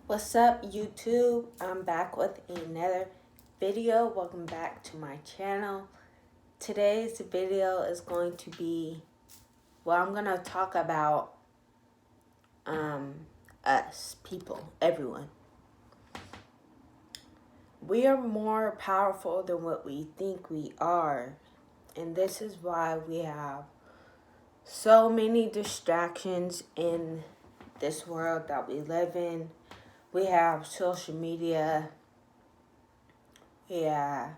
What's up, YouTube? I'm back with another video. Welcome back to my channel. Today's video is going to be, I'm going to talk about us, people, everyone. We are more powerful than what we think we are. And this is why we have so many distractions in this world that we live in. We have social media. Yeah.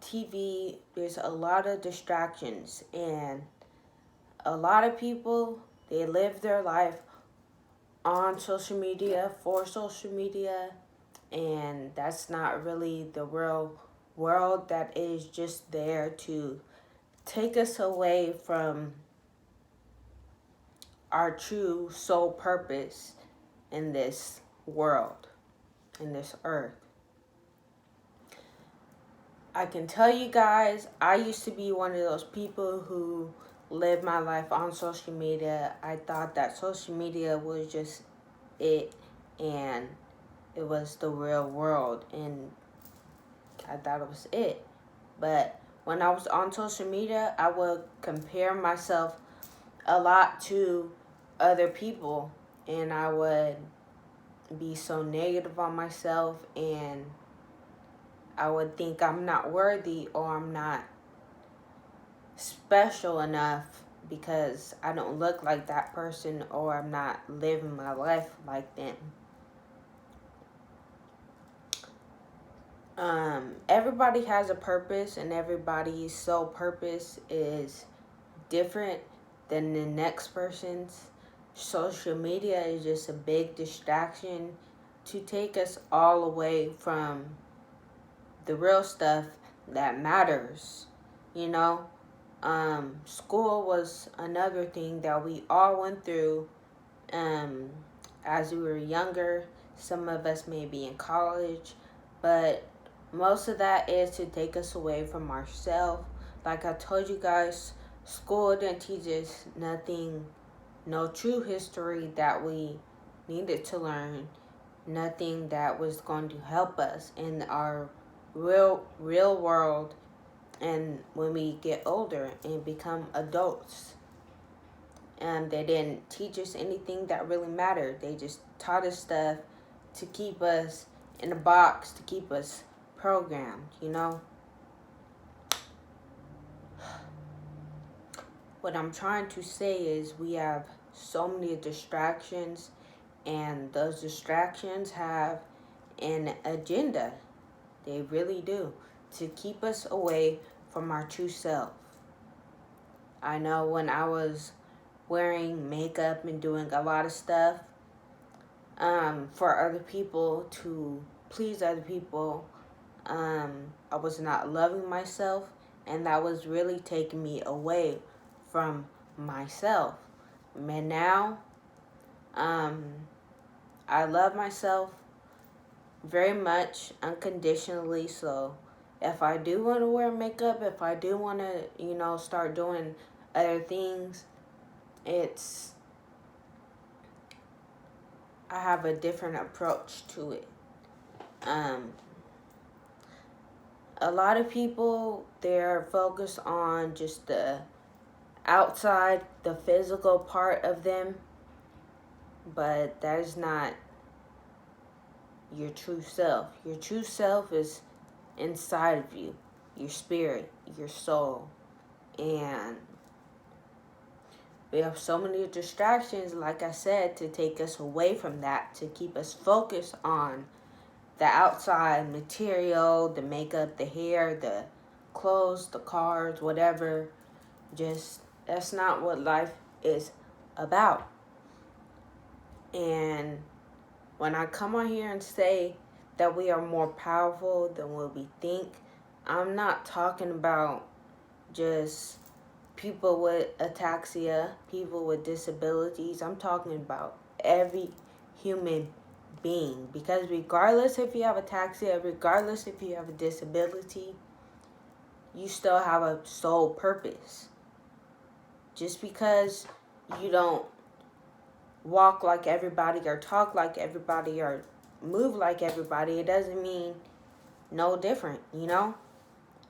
TV, there's a lot of distractions, and a lot of people, they live their life on social media, for social media, and that's not really the real world. That is just there to take us away from our true sole purpose in this world, in this earth. I can tell you guys, I used to be one of those people who lived my life on social media. I thought that social media was just it, and it was the real world, and I thought it was it. But when I was on social media, I would compare myself a lot to other people, and I would be so negative on myself, and I would think I'm not worthy or I'm not special enough because I don't look like that person or I'm not living my life like them. Everybody has a purpose, and everybody's sole purpose is different than the next person's. Social media is just a big distraction to take us all away from the real stuff that matters, you know. School was another thing that we all went through as we were younger. Some of us may be in college, but most of that is to take us away from ourselves. Like I told you guys, school didn't teach us nothing, no true history that we needed to learn, nothing that was going to help us in our real world, and when we get older and become adults. And they didn't teach us anything that really mattered. They just taught us stuff to keep us in a box, to keep us programmed, you know. What I'm trying to say is we have so many distractions, and those distractions have an agenda. They really do, to keep us away from our true self. I know when I was wearing makeup and doing a lot of stuff for other people, to please other people, I was not loving myself, and that was really taking me away from myself. And now, I love myself very much unconditionally. So if I do want to wear makeup, if I do want to, start doing other things, I have a different approach to it. A lot of people, they're focused on just the outside, the physical part of them, but that is not your true self. Your true self is inside of you, your spirit, your soul. And we have so many distractions, like I said, to take us away from that, to keep us focused on the outside material, the makeup, the hair, the clothes, the cars, whatever. Just, that's not what life is about. And when I come on here and say that we are more powerful than what we think, I'm not talking about just people with ataxia, people with disabilities. I'm talking about every human being. Because regardless if you have ataxia, regardless if you have a disability, you still have a sole purpose. Just because you don't walk like everybody or talk like everybody or move like everybody. It doesn't mean no different, you know?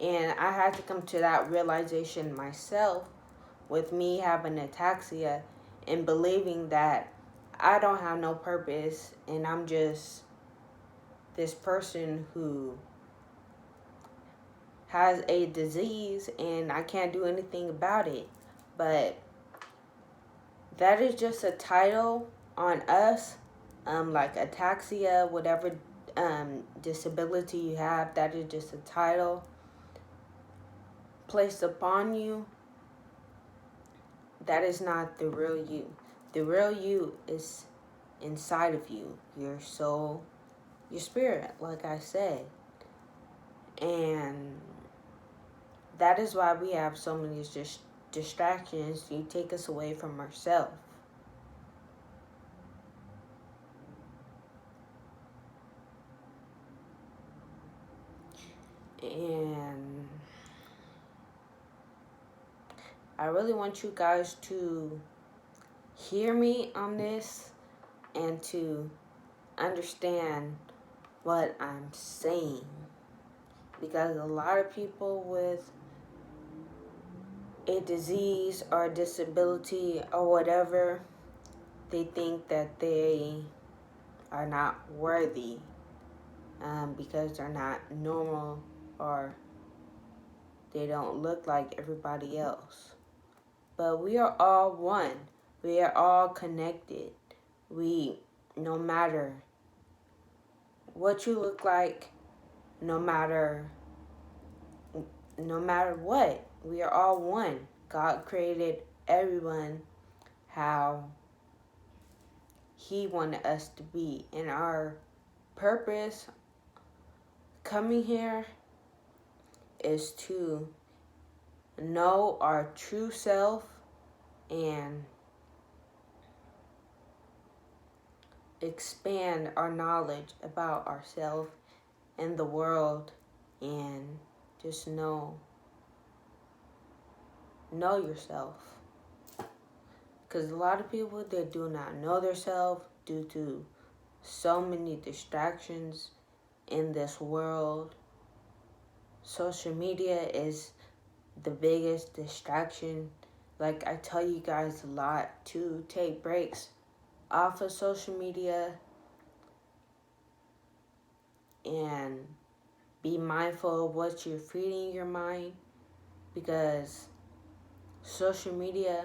And I had to come to that realization myself with me having ataxia and believing that I don't have no purpose and I'm just this person who has a disease and I can't do anything about it. But that is just a title on us, like ataxia, whatever disability you have, that is just a title placed upon you. That is not the real you. The real you is inside of you, your soul, your spirit, like I said. And that is why we have so many distractions to take us away from ourselves. And I really want you guys to hear me on this and to understand what I'm saying. Because a lot of people with a disease or a disability or whatever, they think that they are not worthy because they're not normal or they don't look like everybody else. But we are all one. We are all connected. No matter what you look like, no matter what, we are all one. God created everyone how He wanted us to be. And our purpose coming here is to know our true self and expand our knowledge about ourselves and the world, and just know yourself. Because a lot of people, they do not know themselves due to so many distractions in this world. Social media is the biggest distraction. Like I tell you guys a lot to take breaks off of social media and be mindful of what you're feeding your mind, because social media,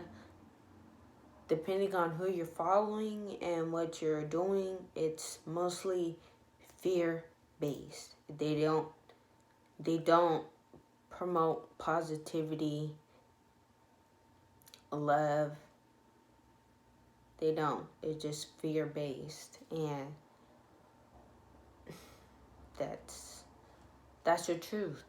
depending on who you're following and what you're doing, it's mostly fear-based. They don't promote positivity, love. They don't. It's just fear-based, and that's the truth.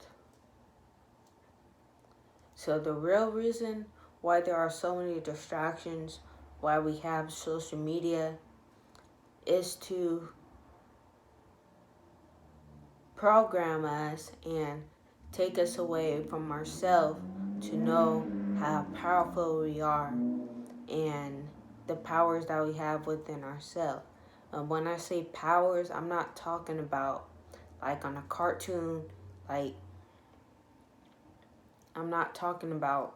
So the real reason why there are so many distractions, why we have social media, is to program us and take us away from ourselves, to know how powerful we are and the powers that we have within ourselves. When I say powers, I'm not talking about like on a cartoon, like I'm not talking about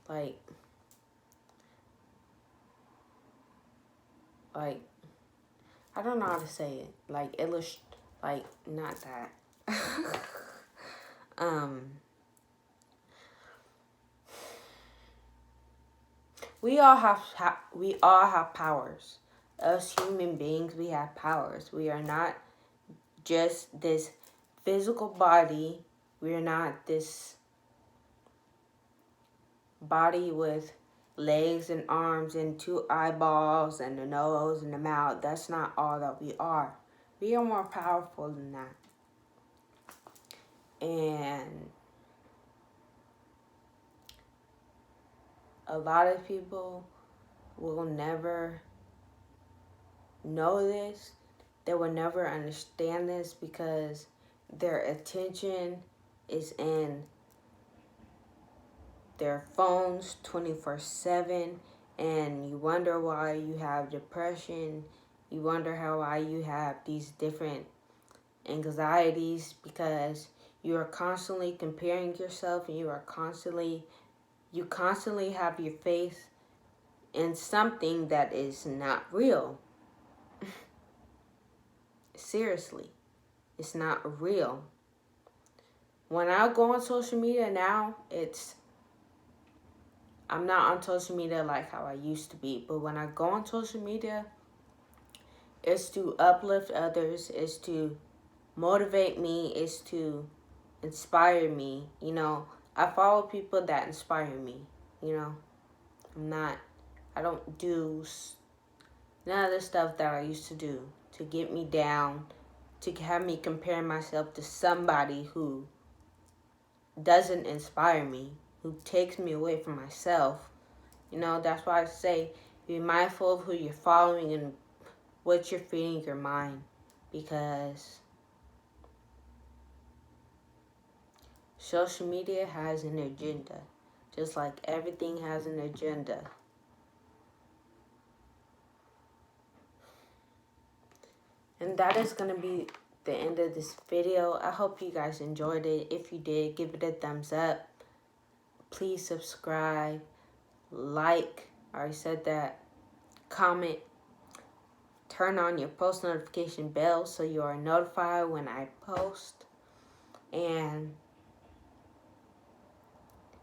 like I don't know how to say it. Like not that. We all have powers. Us human beings, we have powers. We are not just this physical body. We are not this body with legs and arms and 2 eyeballs and a nose and a mouth. That's not all that we are. We are more powerful than that. And a lot of people will never know this. They will never understand this because their attention is in their phones 24/7, and you wonder why you have depression. You wonder why you have these different anxieties, because you are constantly comparing yourself, and you constantly have your faith in something that is not real. Seriously, it's not real. When I go on social media now, I'm not on social media like how I used to be, but when I go on social media, it's to uplift others, it's to motivate me, it's to inspire me. I follow people that inspire me. You know, I don't do none of the stuff that I used to do to get me down, to have me compare myself to somebody who doesn't inspire me, who takes me away from myself. That's why I say be mindful of who you're following and what you're feeding your mind, because social media has an agenda, just like everything has an agenda. And that is going to be the end of this video. I hope you guys enjoyed it. If you did, give it a thumbs up. Please subscribe, like, I already said that, comment, turn on your post notification bell so you are notified when I post. And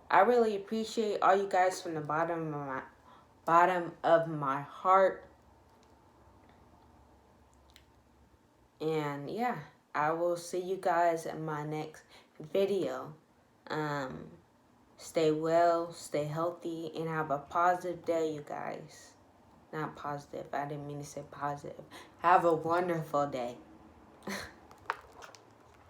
I really appreciate all you guys from the bottom of my heart. And yeah, I will see you guys in my next video. Stay well, stay healthy, and have a positive day, you guys. Not positive, I didn't mean to say positive. Have a wonderful day.